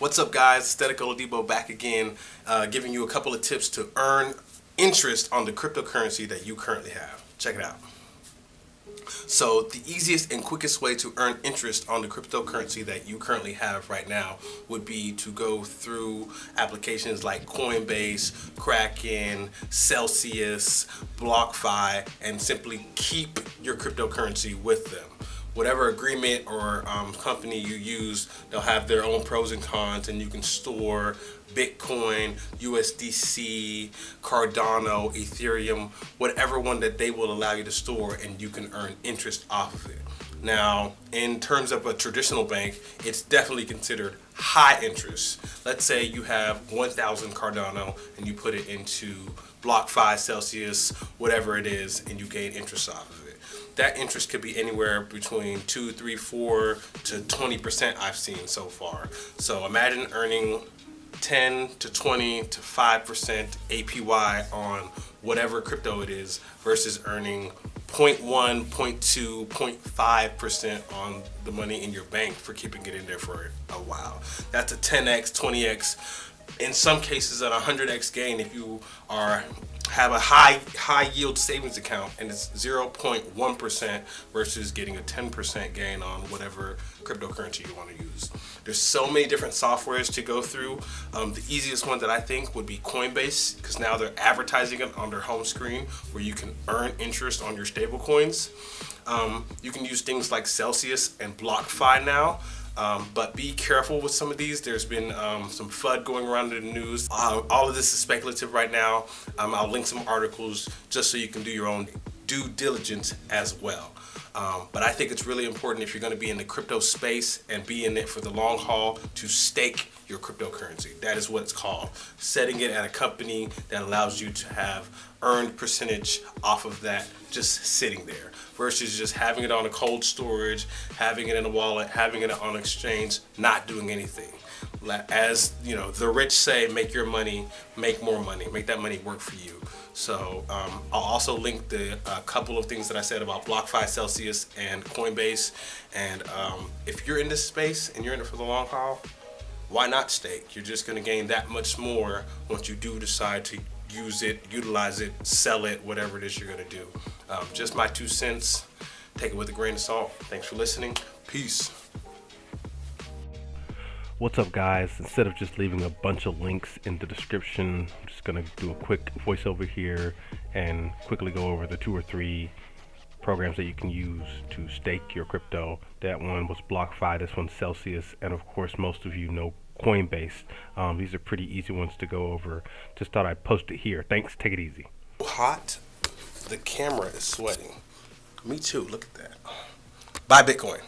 What's up, guys? Aesthetic Oladipo back again, giving you a couple of tips to earn interest on the cryptocurrency that you currently have. Check it out. So the easiest and quickest way to earn interest on the cryptocurrency that you currently have right now would be to go through applications like Coinbase, Kraken, Celsius, BlockFi, and simply keep your cryptocurrency with them. Whatever agreement or company you use, they'll have their own pros and cons, and you can store Bitcoin, USDC, Cardano, Ethereum, whatever one that they will allow you to store, and you can earn interest off of it. Now, in terms of a traditional bank, it's definitely considered high interest. Let's say you have 1,000 Cardano and you put it into BlockFi, Celsius, whatever it is, and you gain interest off of it. That interest could be anywhere between 2, 3, 4 to 20% I've seen so far. So imagine earning 10 to 20 to 5% APY on whatever crypto it is versus earning 0.1, 0.2, 0.5% on the money in your bank for keeping it in there for a while. That's a 10x, 20x, in some cases an 100x gain if you have a high yield savings account and it's 0.1% versus getting a 10% gain on whatever cryptocurrency you want to use. There's so many different softwares to go through. The easiest one that I think would be Coinbase, because now they're advertising it on their home screen where you can earn interest on your stable coins. You can use things like Celsius and BlockFi now. But be careful with some of these. There's been some FUD going around in the news. All of this is speculative right now. I'll link some articles just so you can do your own due diligence as well. But I think it's really important, if you're going to be in the crypto space and be in it for the long haul, to stake your cryptocurrency. That is what it's called. Setting it at a company that allows you to have earned percentage off of that just sitting there, versus just having it on a cold storage, having it in a wallet, having it on exchange, not doing anything. As you know, the rich say, make your money, make more money, make that money work for you. So I'll also link the couple of things that I said about BlockFi, Celsius, and Coinbase. And if you're in this space and you're in it for the long haul, why not stake? You're just going to gain that much more once you do decide to use it, utilize it, sell it, whatever it is you're going to do. Just my 2 cents. Take it with a grain of salt. Thanks for listening. Peace. What's up, guys? Instead of just leaving a bunch of links in the description, I'm just going to do a quick voiceover here and quickly go over the 2 or 3 programs that you can use to stake your crypto. That one was BlockFi, this one's Celsius, and of course most of you know Coinbase. These are pretty easy ones to go over. Just thought I'd post it here. Thanks, take it easy. Hot. The camera is sweating. Me too, look at that. Buy Bitcoin.